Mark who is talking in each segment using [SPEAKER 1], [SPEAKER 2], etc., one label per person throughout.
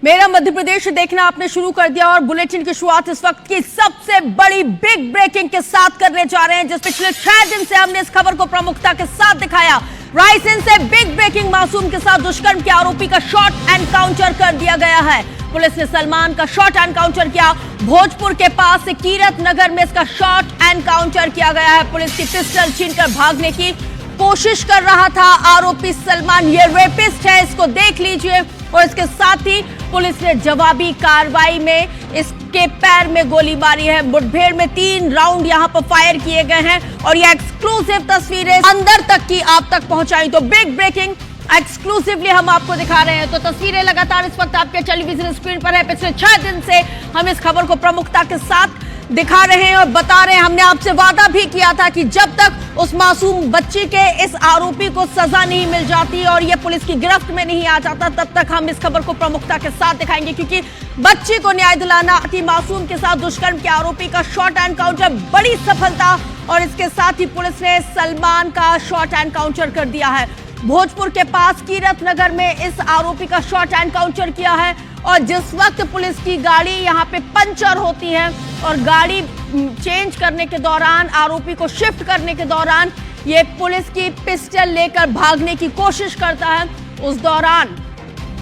[SPEAKER 1] मेरा मध्य प्रदेश देखना आपने शुरू कर दिया और बुलेटिन की शुरुआत इस वक्त की सबसे बड़ी बिग ब्रेकिंग के साथ करने जा रहे हैं, जिस पिछले 6 दिन से हमने इस खबर को प्रमुखता के साथ दिखाया। रायसेन से बिग ब्रेकिंग, मासूम के साथ दुष्कर्म के आरोपी का शॉट एनकाउंटर कर दिया गया है। पुलिस ने सलमान का शॉट एनकाउंटर किया। भोजपुर के पास से कीरत नगर में इसका शॉट एनकाउंटर किया गया है। पुलिस की पिस्टल छीनकर भागने की कोशिश कर रहा था आरोपी सलमान। ये रेपिस्ट है, इसको देख लीजिए। और इसके साथ ही पुलिस ने जवाबी कार्रवाई में इसके पैर में गोली मारी है। मुठभेड़ में 3 राउंड यहां पर फायर किए गए हैं और ये एक्सक्लूसिव तस्वीरें अंदर तक की आप तक पहुंचाई। तो बिग ब्रेकिंग एक्सक्लूसिवली हम आपको दिखा रहे हैं। तो तस्वीरें लगातार इस वक्त आपके टेलीविजन स्क्रीन पर है। पिछले 6 दिन से हम इस खबर को प्रमुखता के साथ दिखा रहे हैं और बता रहे हैं। हमने आपसे वादा भी किया था कि जब तक उस मासूम बच्ची के इस आरोपी को सजा नहीं मिल जाती और ये पुलिस की गिरफ्त में नहीं आ जाता, तब तक हम इस खबर को प्रमुखता के साथ दिखाएंगे, क्योंकि बच्ची को न्याय दिलाना, अति मासूम के साथ दुष्कर्म के आरोपी का शॉट एनकाउंटर बड़ी सफलता। और इसके साथ ही पुलिस ने सलमान का शॉट एनकाउंटर कर दिया है। भोजपुर के पास कीरत नगर में इस आरोपी का शॉट एनकाउंटर किया है। और जिस वक्त पुलिस की गाड़ी यहां पे पंचर होती है और गाड़ी चेंज करने के दौरान, आरोपी को शिफ्ट करने के दौरान ये पुलिस की पिस्टल लेकर भागने की कोशिश करता है, उस दौरान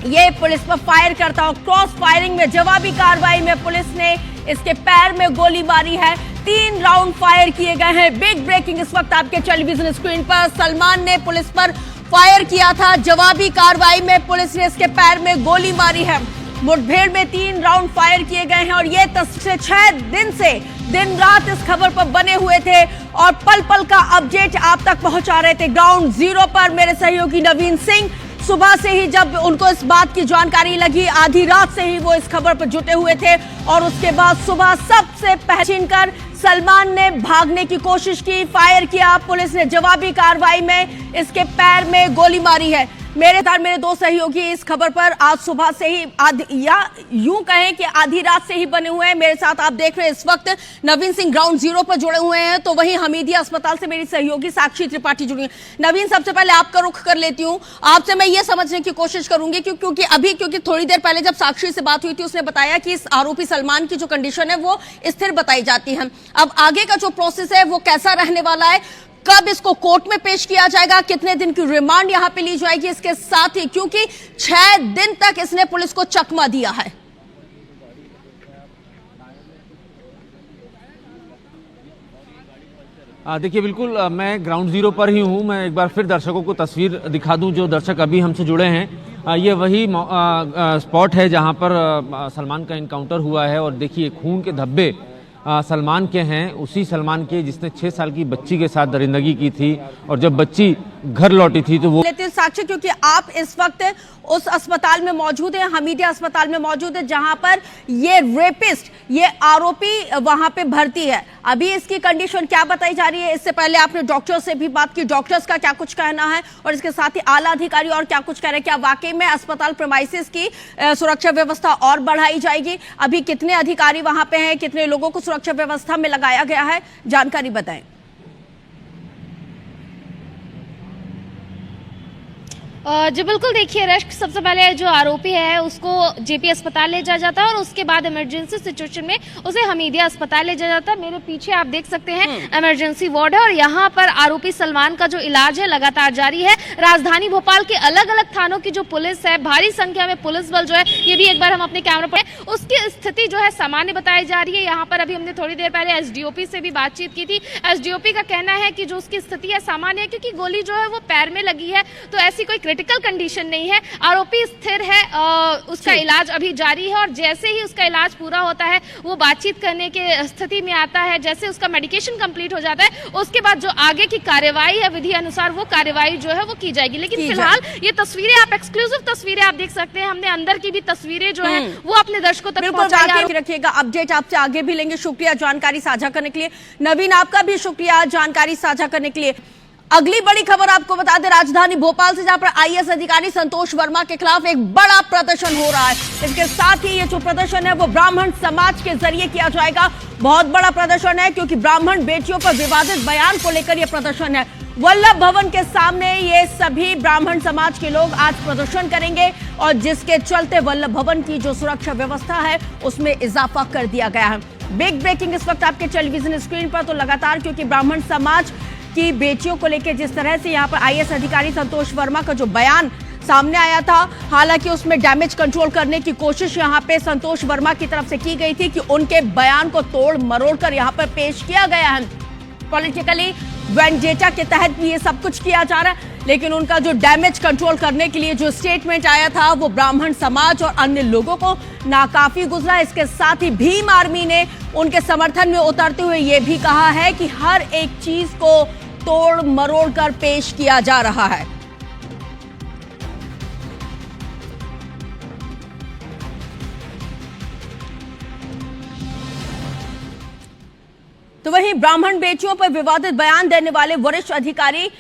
[SPEAKER 1] ये पुलिस पर फायर करता है। क्रॉस फायरिंग में जवाबी कार्रवाई में पुलिस ने इसके पैर में गोली मारी है। 3 राउंड फायर किए गए हैं। बिग ब्रेकिंग इस वक्त आपके टेलीविजन स्क्रीन पर। सलमान ने पुलिस पर फायर किया था। जवाबी कार्रवाई में पुलिस ने इसके पैर में गोली मारी है। मुठभेड़ में 3 राउंड फायर किए गए हैं और ये तस्वीरें 6 दिन से दिन रात इस खबर पर बने हुए थे और पल पल का अपडेट आप तक पहुंचा रहे थे। ग्राउंड जीरो पर मेरे सहयोगी नवीन सिंह सुबह से ही, जब उनको इस बात की जानकारी लगी, आधी रात से ही वो इस खबर पर जुटे हुए थे और उसके बाद सुबह सबसे पहचान कर सलमान ने भागने की कोशिश की, फायर किया। पुलिस ने जवाबी कार्रवाई में इसके पैर में गोली मारी है। मेरे 2 सहयोगी इस खबर पर आज सुबह से ही या यूं कहें कि आधी रात से ही बने हुए हैं। मेरे साथ आप देख रहे हैं इस वक्त नवीन सिंह ग्राउंड जीरो पर जुड़े हुए हैं, तो वहीं हमीदिया अस्पताल से मेरी सहयोगी साक्षी त्रिपाठी जुड़ी हैं। नवीन, सबसे पहले आपका रुख कर लेती हूं। आपसे मैं ये समझने की कोशिश करूंगी क्योंकि थोड़ी देर पहले जब साक्षी से बात हुई थी, उसने बताया कि इस आरोपी सलमान की जो कंडीशन है वो स्थिर बताई जाती है। अब आगे का जो प्रोसेस है वो कैसा रहने वाला है? कब इसको कोर्ट में पेश किया जाएगा? कितने दिन की रिमांड यहां पे ली जाएगी? इसके साथ ही क्योंकि 6 दिन तक इसने पुलिस को चकमा दिया है।
[SPEAKER 2] देखिए, बिल्कुल मैं ग्राउंड जीरो पर ही हूं। मैं एक बार फिर दर्शकों को तस्वीर दिखा दूं। जो दर्शक अभी हमसे जुड़े हैं, ये वही स्पॉट है जहां पर सलमान का इनकाउंटर हुआ है। और देखिए, खून के धब्बे सलमान के हैं, उसी सलमान के जिसने 6 साल की बच्ची के साथ दरिंदगी की थी और जब बच्ची घर लौटी थी तो वो
[SPEAKER 1] साक्षी, क्योंकि आप इस वक्त उस अस्पताल में मौजूद हैं, हमीदिया अस्पताल में मौजूद है, जहां पर ये रेपिस्ट, ये आरोपी वहां पे भर्ती है। अभी इसकी कंडीशन क्या बताई जा रही है? इससे पहले आपने डॉक्टर से भी बात की, डॉक्टर्स का क्या कुछ कहना है और इसके साथ ही आला अधिकारी और क्या कुछ कह रहे हैं? क्या वाकई में अस्पताल प्रेमाइसिस की सुरक्षा व्यवस्था और बढ़ाई जाएगी? अभी कितने अधिकारी वहां पे हैं, कितने लोगों को सुरक्षा व्यवस्था में लगाया गया है? जानकारी बताएं।
[SPEAKER 3] जी बिल्कुल, देखिए रश्क, सबसे पहले जो आरोपी है उसको जेपी अस्पताल ले जाया जाता है और उसके बाद इमरजेंसी सिचुएशन में उसे हमीदिया अस्पताल ले जाया जाता है। मेरे पीछे आप देख सकते हैं इमरजेंसी वार्ड है और यहाँ पर आरोपी सलमान का जो इलाज है लगातार जारी है। राजधानी भोपाल के अलग अलग थानों की जो पुलिस है, भारी संख्या में पुलिस बल जो है, ये भी एक बार हम अपने कैमरा पर, उसकी स्थिति जो है सामान्य बताई जा रही है। यहाँ पर अभी हमने थोड़ी देर पहले एसडीओपी से भी बातचीत की थी। एसडीओपी का कहना है कि जो उसकी स्थिति है सामान्य है, क्योंकि गोली जो है वो पैर में लगी है, तो ऐसी कोई क्रिटिकल कंडीशन नहीं है। आरोपी स्थिर है, उसका इलाज अभी जारी है और जैसे ही उसका इलाज पूरा होता है वो बातचीत करने के स्थिति में आता है। जैसे उसका मेडिकेशन कंप्लीट हो जाता है, उसके बाद जो आगे की कार्यवाही है विधि अनुसार वो कार्यवाही जो है वो की जाएगी। लेकिन फिलहाल ये तस्वीरें, आप एक्सक्लूसिव तस्वीरें आप देख सकते हैं। हमने अंदर की भी तस्वीरें जो है वो अपने दर्शकों तक पहुंचाई
[SPEAKER 1] रखिएगा। अपडेट आपसे आगे भी लेंगे। शुक्रिया जानकारी साझा करने के लिए। नवीन, आपका भी शुक्रिया जानकारी साझा करने के लिए। अगली बड़ी खबर आपको बता दें, राजधानी भोपाल से, जहां पर आईएएस अधिकारी संतोष वर्मा के खिलाफ एक बड़ा प्रदर्शन हो रहा है। इसके साथ ही ये जो प्रदर्शन है वो ब्राह्मण समाज के जरिए किया जाएगा। बहुत बड़ा प्रदर्शन है क्योंकि ब्राह्मण बेटियों पर विवादित बयान को लेकर यह प्रदर्शन है वल्लभ भवन के सामने ये सभी ब्राह्मण समाज के लोग आज प्रदर्शन करेंगे और जिसके चलते वल्लभ भवन की जो सुरक्षा व्यवस्था है उसमें इजाफा कर दिया गया है। बिग ब्रेकिंग इस वक्त आपके टेलीविजन स्क्रीन पर। तो लगातार क्योंकि ब्राह्मण समाज की बेटियों को लेकर जिस तरह से यहाँ पर आईएएस अधिकारी संतोष वर्मा का जो बयान सामने आया था, हालांकि उसमें डैमेज कंट्रोल करने की कोशिश यहाँ पे संतोष वर्मा की तरफ से की गई थी कि उनके बयान को तोड़ मरोड़ कर यहाँ पर पेश किया गया है। पॉलिटिकली वेंडेटा के तहत भी ये सब कुछ किया जा रहा है, लेकिन उनका जो डैमेज कंट्रोल करने के लिए जो स्टेटमेंट आया था वो ब्राह्मण समाज और अन्य लोगों को नाकाफी गुजरा। इसके साथ ही भीम आर्मी ने उनके समर्थन में उतरते हुए ये भी कहा है कि हर एक चीज को तोड़ मरोड़ कर पेश किया जा रहा है। तो वहीं ब्राह्मण बेटियों पर विवादित बयान देने वाले वरिष्ठ अधिकारी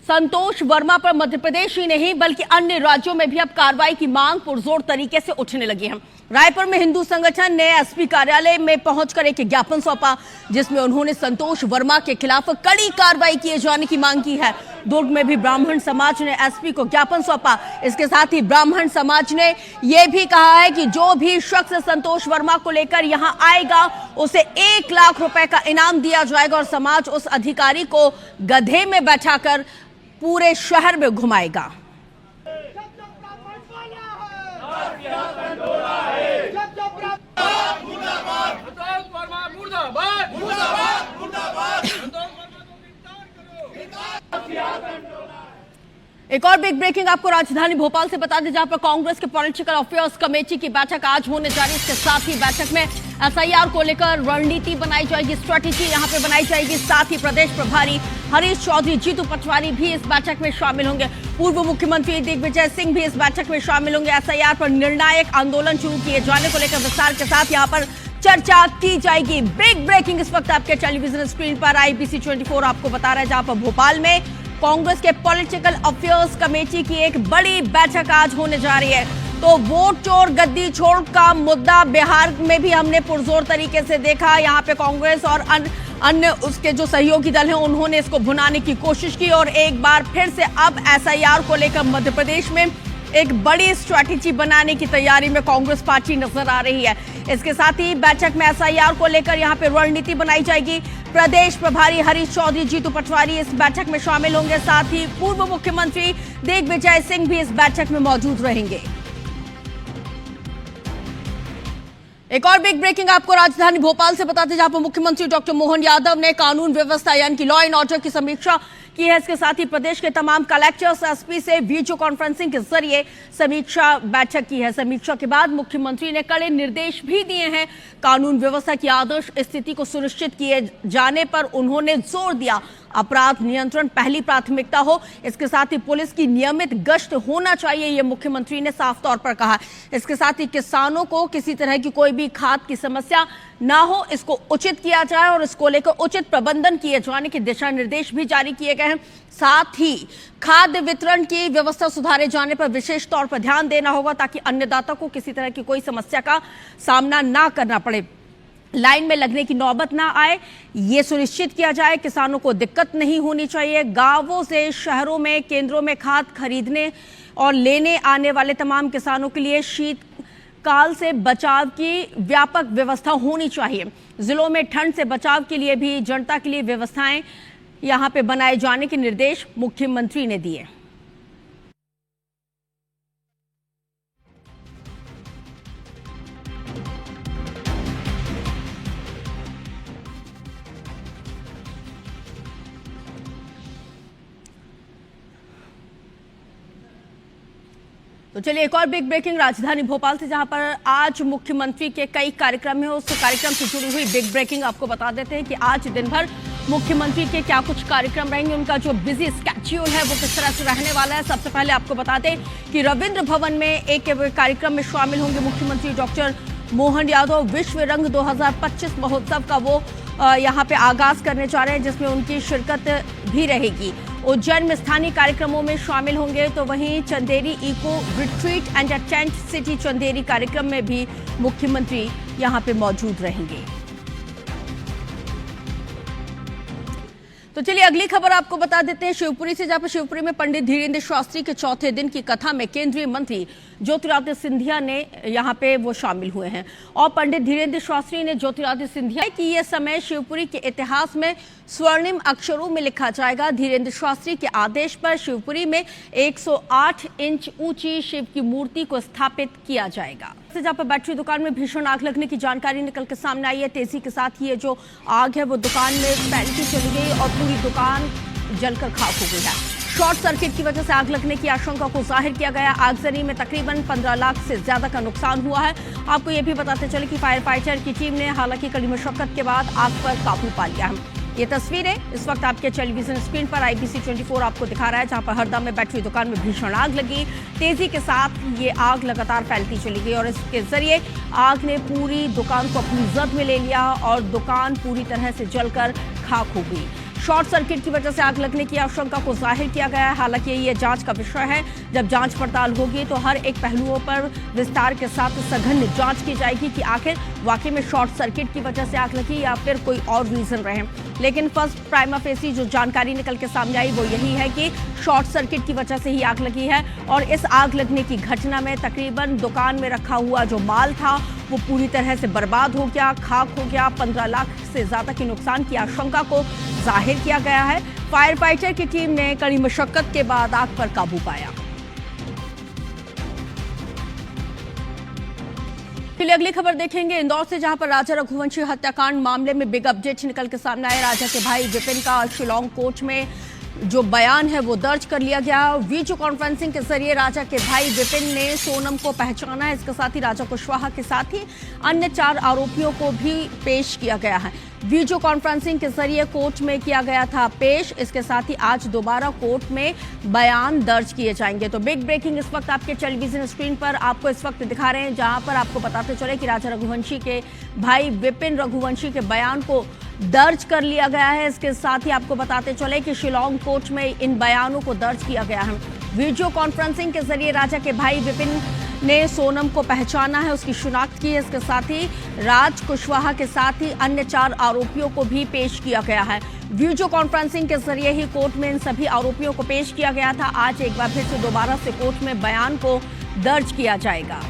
[SPEAKER 1] संतोष वर्मा पर मध्य प्रदेश ही नहीं बल्कि अन्य राज्यों में भी अब कार्रवाई की मांग पुरजोर तरीके से उठने लगी है। रायपुर में हिंदू संगठन ने एसपी कार्यालय में पहुंचकर एक ज्ञापन सौंपा जिसमें उन्होंने संतोष वर्मा के खिलाफ कड़ी कार्रवाई किए जाने की मांग की है। दुर्ग में भी ब्राह्मण समाज ने एसपी को ज्ञापन सौंपा। इसके साथ ही ब्राह्मण समाज ने यह भी कहा है कि जो भी शख्स संतोष वर्मा को लेकर यहां आएगा उसे 1 लाख रुपए का इनाम दिया जाएगा और समाज उस अधिकारी को गधे में बैठाकर पूरे शहर में घुमाएगा। एक और बिग ब्रेकिंग आपको राजधानी भोपाल से बता दें, जहां पर कांग्रेस के पॉलिटिकल अफेयर्स कमेटी की बैठक आज होने जा रही है। इसके साथ ही बैठक में एसआईआर को लेकर रणनीति बनाई जाएगी, स्ट्रेटेजी यहां पे बनाई जाएगी। साथ ही प्रदेश प्रभारी हरीश चौधरी, जीतू पटवारी भी इस बैठक में शामिल होंगे। पूर्व मुख्यमंत्री दिग्विजय सिंह भी इस बैठक में शामिल होंगे। एसआईआर पर निर्णायक आंदोलन शुरू किए जाने को लेकर विस्तार के साथ यहाँ पर चर्चा की जाएगी। बिग ब्रेकिंग इस वक्त आपके टेलीविजन स्क्रीन पर IBC 24 आपको बता रहा है, जहां पर भोपाल में कांग्रेस के पॉलिटिकल अफेयर्स कमेटी की एक बड़ी बैठक आज होने जा रही है। तो वोट चोर गद्दी छोड़ का मुद्दा बिहार में भी हमने पुरजोर तरीके से देखा। यहाँ पे कांग्रेस और अन्य उसके जो सहयोगी दल हैं उन्होंने इसको भुनाने की कोशिश की और एक बार फिर से अब एसआईआर को लेकर मध्य प्रदेश में एक बड़ी स्ट्रैटेजी बनाने की तैयारी में कांग्रेस पार्टी नजर आ रही है। इसके साथ ही बैठक में एसआईआर को लेकर यहां पे रणनीति बनाई जाएगी। प्रदेश प्रभारी हरीश चौधरी, जीतू पटवारी इस बैठक में शामिल होंगे। साथ ही पूर्व मुख्यमंत्री दिग्विजय सिंह भी इस बैठक में मौजूद रहेंगे। एक और बिग ब्रेकिंग आपको राजधानी भोपाल से बताते, जहां पर मुख्यमंत्री डॉक्टर मोहन यादव ने कानून व्यवस्था यानी कि लॉ एंड ऑर्डर की समीक्षा की है। इसके साथ ही प्रदेश के तमाम कलेक्टर्स एसपी से वीडियो कॉन्फ्रेंसिंग के जरिए समीक्षा बैठक की है। समीक्षा के बाद मुख्यमंत्री ने कड़े निर्देश भी दिए हैं। कानून व्यवस्था की आदर्श स्थिति को सुनिश्चित किए जाने पर उन्होंने जोर दिया अपराध नियंत्रण पहली प्राथमिकता हो। इसके साथ ही पुलिस की नियमित गश्त होना चाहिए, ये मुख्यमंत्री ने साफ तौर पर कहा। इसके साथ ही किसानों को किसी तरह की कोई भी खाद की समस्या ना हो, इसको उचित किया जाए और इसको लेकर उचित प्रबंधन किए जाने के दिशा निर्देश भी जारी किए गए हैं। साथ ही खाद्य वितरण की व्यवस्था सुधारे जाने पर विशेष तौर पर ध्यान देना होगा ताकि अन्नदाता को किसी तरह की कोई समस्या का सामना ना करना पड़े, लाइन में लगने की नौबत ना आए, ये सुनिश्चित किया जाए। किसानों को दिक्कत नहीं होनी चाहिए। गांवों से शहरों में केंद्रों में खाद खरीदने और लेने आने वाले तमाम किसानों के लिए शीतकाल से बचाव की व्यापक व्यवस्था होनी चाहिए। जिलों में ठंड से बचाव के लिए भी जनता के लिए व्यवस्थाएं यहां पे बनाए जाने के निर्देश मुख्यमंत्री ने दिए। तो चलिए एक और बिग ब्रेकिंग राजधानी भोपाल से, जहां पर आज मुख्यमंत्री के कई कार्यक्रम है, उस कार्यक्रम से जुड़ी हुई बिग ब्रेकिंग आपको बता देते हैं कि आज दिन भर मुख्यमंत्री के क्या कुछ कार्यक्रम रहेंगे, उनका जो बिजी स्केड्यूल है वो किस तरह से रहने वाला है। सबसे पहले आपको बता दें कि रविंद्र भवन में एक कार्यक्रम में शामिल होंगे मुख्यमंत्री डॉक्टर मोहन यादव। विश्व रंग 2025 महोत्सव का वो यहाँ पे आगाज करने जा रहे हैं, जिसमें उनकी शिरकत भी रहेगी। उज्जैन में स्थानीय कार्यक्रमों में शामिल होंगे। तो वहीं Chanderi eco retreat and tent city Chanderi कार्यक्रम में भी मुख्यमंत्री यहाँ पे मौजूद रहेंगे। तो चलिए अगली खबर आपको बता देते हैं शिवपुरी से, जहां पर शिवपुरी में पंडित धीरेन्द्र शास्त्री के चौथे दिन की कथा में केंद्रीय मंत्री ज्योतिरादित्य सिंधिया ने यहां पे वो शामिल हुए हैं। और पंडित धीरेन्द्र शास्त्री ने ज्योतिरादित्य सिंधिया कि ये समय शिवपुरी के इतिहास में स्वर्णिम अक्षरों में लिखा जाएगा। धीरेन्द्र शास्त्री के आदेश पर शिवपुरी में 108 इंच ऊंची शिव की मूर्ति को स्थापित किया जाएगा। जहां पर बैटरी दुकान में भीषण आग लगने की जानकारी निकल के सामने आई है। तेजी के साथ ये जो आग है वो दुकान में फैलती चली गई और पूरी दुकान जलकर खाक हो गई है। शॉर्ट सर्किट की वजह से आग लगने की आशंका को जाहिर किया गया। आगजनी में तकरीबन 15 लाख से ज्यादा का नुकसान हुआ है। आपको ये भी बताते चले कि फायर फाइटर की टीम ने हालांकि कड़ी मशक्कत के बाद आग पर काबू पा लिया है। ये तस्वीरें इस वक्त आपके टेलीविजन स्क्रीन पर IBC 24 आपको दिखा रहा है, जहां पर हरदा में बैटरी दुकान में भीषण आग लगी। तेजी के साथ ये आग लगातार फैलती चली गई और इसके जरिए आग ने पूरी दुकान को अपनी जद में ले लिया और दुकान पूरी तरह से जलकर खाक हो गई। शॉर्ट सर्किट की वजह से आग लगने की आशंका को जाहिर किया गया है। हालांकि ये जांच का विषय है। जब जांच पड़ताल होगी तो हर एक पहलुओं पर विस्तार के साथ सघन जांच की जाएगी कि आखिर वाकई में शॉर्ट सर्किट की वजह से आग लगी या फिर कोई और रीजन रहे। लेकिन फर्स्ट प्राइमा फेसी जो जानकारी निकल के सामने आई वो यही है कि शॉर्ट सर्किट की वजह से ही आग लगी है और इस आग लगने की घटना में तकरीबन दुकान में रखा हुआ जो माल था वो पूरी तरह से बर्बाद हो गया, खाक हो गया। 15 लाख से ज्यादा के नुकसान की आशंका को जाहिर किया गया है। फायर फाइटर की टीम ने कड़ी मशक्कत के बाद आग पर काबू पाया। चलिए अगली खबर देखेंगे इंदौर से, जहां पर राजा रघुवंशी हत्याकांड मामले में बिग अपडेट निकल के सामने आया। राजा के भाई विपिन का शिलांग कोर्ट में जो बयान है वो दर्ज कर लिया गया। वीडियो कॉन्फ्रेंसिंग के जरिए राजा के भाई विपिन ने सोनम को पहचाना है। इसके साथ ही राजा कुशवाहा के साथ ही अन्य 4 आरोपियों को भी पेश किया गया है। वीडियो कॉन्फ्रेंसिंग के जरिए कोर्ट में किया गया था पेश। इसके साथ ही आज दोबारा कोर्ट में बयान दर्ज किए जाएंगे। तो बिग ब्रेकिंग इस वक्त आपके टेलीविजन स्क्रीन पर आपको इस वक्त दिखा रहे हैं, जहां पर आपको बताते चले कि राजा रघुवंशी के भाई विपिन रघुवंशी के बयान को दर्ज कर लिया गया है। इसके साथ ही आपको बताते चले कि शिलांग कोर्ट में इन बयानों को दर्ज किया गया है। वीडियो कॉन्फ्रेंसिंग के जरिए राजा के भाई विपिन ने सोनम को पहचाना है, उसकी शिनाख्त की है। इसके साथ ही राज कुशवाहा के साथ ही अन्य 4 आरोपियों को भी पेश किया गया है। वीडियो कॉन्फ्रेंसिंग के जरिए ही कोर्ट में इन सभी आरोपियों को पेश किया गया था। आज एक बार फिर से दोबारा से कोर्ट में बयान को दर्ज किया जाएगा।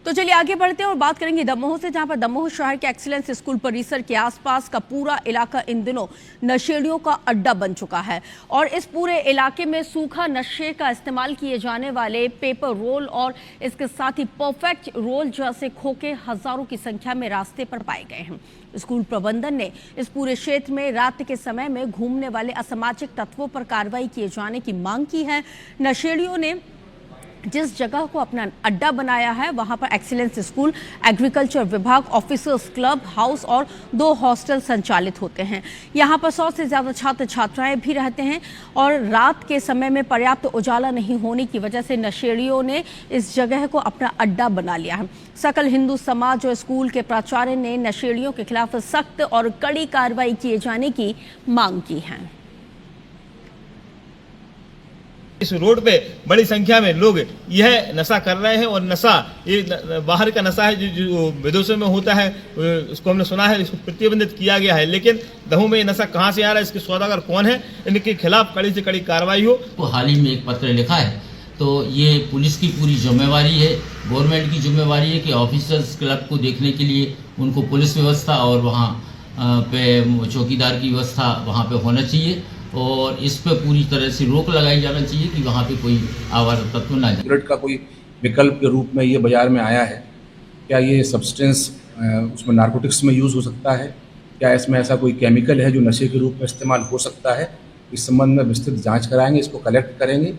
[SPEAKER 1] तो चलिए आगे बढ़ते हैं और बात करेंगे दमोह से, जहां पर दमोह शहर के एक्सीलेंस स्कूल परिसर के आसपास का पूरा इलाका इन दिनों नशेड़ियों का अड्डा बन चुका है। और इस पूरे इलाके में सूखा नशे का इस्तेमाल किए जाने वाले पेपर रोल और इसके साथ ही परफेक्ट रोल जैसे खोखे हजारों की संख्या में रास्ते पर पाए गए हैं। स्कूल प्रबंधन ने इस पूरे क्षेत्र में रात के समय में घूमने वाले असामाजिक तत्वों पर कार्रवाई किए जाने की मांग की है। नशेड़ियों ने जिस जगह को अपना अड्डा बनाया है वहां पर एक्सीलेंस स्कूल, एग्रीकल्चर विभाग, ऑफिसर्स क्लब हाउस और 2 हॉस्टल संचालित होते हैं। यहां पर 100 से ज्यादा छात्र छात्राएं भी रहते हैं और रात के समय में पर्याप्त उजाला नहीं होने की वजह से नशेड़ियों ने इस जगह को अपना अड्डा बना लिया है। सकल हिंदू समाज और स्कूल के प्राचार्य ने नशेड़ियों के खिलाफ सख्त और कड़ी कार्रवाई किए जाने की मांग की है।
[SPEAKER 4] इस रोड पे बड़ी संख्या में लोग यह नशा कर रहे हैं और नशा ये बाहर का नशा है जो विदेशों में होता है, उसको हमने सुना है, इसको प्रतिबंधित किया गया है। लेकिन दमोह में ये नशा कहाँ से आ रहा है, इसके सौदागर कौन है, इनके खिलाफ कड़ी से कड़ी कार्रवाई हो।
[SPEAKER 5] तो हाल ही में एक पत्र लिखा है, तो ये पुलिस की पूरी जिम्मेवारी है, गवर्नमेंट की जिम्मेवारी है कि ऑफिसर्स क्लब को देखने के लिए उनको पुलिस व्यवस्था और वहाँ पे चौकीदार की व्यवस्था वहाँ पे होना चाहिए और इस पर पूरी तरह से रोक लगाई जाना चाहिए कि वहाँ पे कोई आवारा तत्व ना जाए।
[SPEAKER 6] सिगरेट का कोई विकल्प के रूप में ये बाजार में आया है, क्या ये सब्सटेंस उसमें नारकोटिक्स में यूज़ हो सकता है, क्या इसमें ऐसा कोई केमिकल है जो नशे के रूप में इस्तेमाल हो सकता है, इस संबंध में विस्तृत जांच कराएंगे, इसको कलेक्ट करेंगे,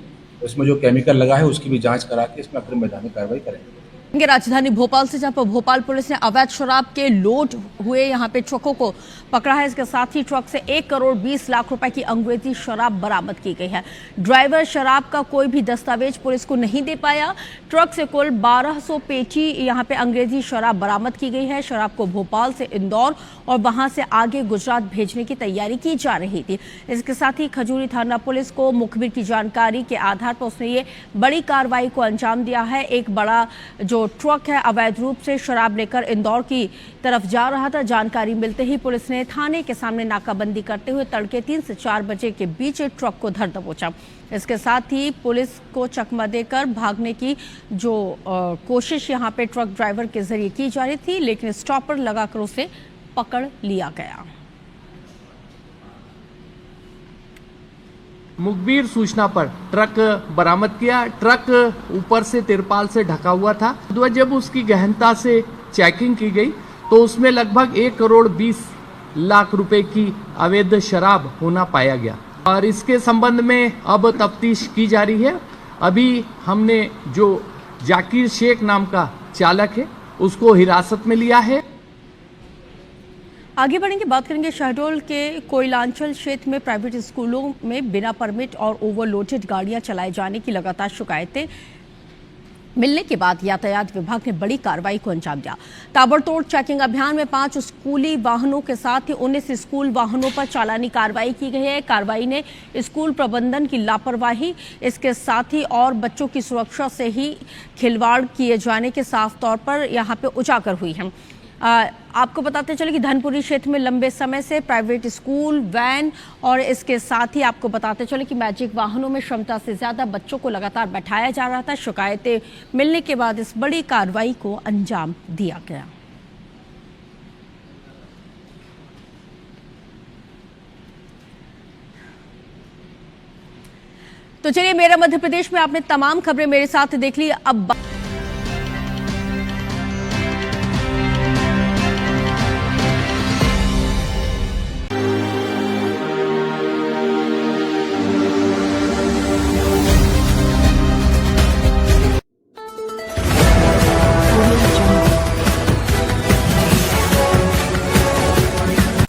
[SPEAKER 6] इसमें जो केमिकल लगा है उसकी भी जाँच करा के इसमें अग्रिम मैदानी कार्रवाई करेंगे।
[SPEAKER 1] राजधानी भोपाल से, जहां पर भोपाल पुलिस ने अवैध शराब के लोड हुए यहां पे ट्रकों को पकड़ा है। इसके साथ ही ट्रक से 1 करोड़ 20 लाख रुपए की अंग्रेजी शराब बरामद की गई है। ड्राइवर शराब का कोई भी दस्तावेज पुलिस को नहीं दे पाया। ट्रक से कुल 1200 पेटी यहां पे अंग्रेजी शराब बरामद की गई है। शराब को भोपाल से इंदौर और वहां से आगे गुजरात भेजने की तैयारी की जा रही थी। इसके साथ ही खजूरी थाना पुलिस को मुखबिर की जानकारी के आधार पर उसने ये बड़ी कार्रवाई को अंजाम दिया है। एक बड़ा जो जो ट्रक है अवैध रूप से शराब लेकर इंदौर की तरफ जा रहा था। जानकारी मिलते ही पुलिस ने थाने के सामने नाकाबंदी करते हुए तड़के 3 से 4 बजे के बीच ट्रक को धर दबोचा। इसके साथ ही पुलिस को चकमा देकर भागने की जो कोशिश यहां पे ट्रक ड्राइवर के जरिए की जा रही थी, लेकिन स्टॉपर लगाकर उसे पकड़ लिया गया।
[SPEAKER 7] मुखबिर सूचना पर ट्रक बरामद किया। ट्रक ऊपर से तिरपाल से ढका हुआ था। जब उसकी गहनता से चेकिंग की गई तो उसमें लगभग 1 करोड़ 20 लाख रुपए की अवैध शराब होना पाया गया और इसके संबंध में अब तफ्तीश की जा रही है। अभी हमने जो जाकिर शेख नाम का चालक है उसको हिरासत में लिया है।
[SPEAKER 1] आगे बढ़ेंगे, बात करेंगे शहडोल के कोयलांचल क्षेत्र में प्राइवेट स्कूलों में बिना परमिट और ओवरलोडेड गाड़ियां चलाए जाने की लगातार शिकायतें मिलने के बाद यातायात विभाग ने बड़ी कार्रवाई को अंजाम दिया। ताबड़तोड़ चेकिंग अभियान में 5 स्कूली वाहनों के साथ ही 19 स्कूल वाहनों पर चालानी कार्रवाई की गई है। कार्रवाई ने स्कूल प्रबंधन की लापरवाही, इसके साथ ही और बच्चों की सुरक्षा से ही खिलवाड़ किए जाने के साफ तौर पर यहाँ पे उजागर हुई है। आपको बताते चले कि धनपुरी क्षेत्र में लंबे समय से प्राइवेट स्कूल वैन और इसके साथ ही आपको बताते चले कि मैजिक वाहनों में क्षमता से ज्यादा बच्चों को लगातार बैठाया जा रहा था। शिकायतें मिलने के बाद इस बड़ी कार्रवाई को अंजाम दिया गया। तो चलिए, मेरा मध्य प्रदेश में आपने तमाम खबरें मेरे साथ देख ली। अब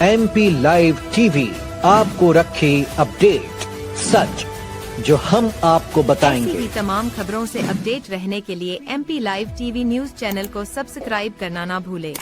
[SPEAKER 8] MP लाइव टीवी आपको रखे अपडेट, सच जो हम आपको बताएंगे।
[SPEAKER 9] ऐसी भी तमाम खबरों से अपडेट रहने के लिए MP live TV news channel को सब्सक्राइब करना ना भूले।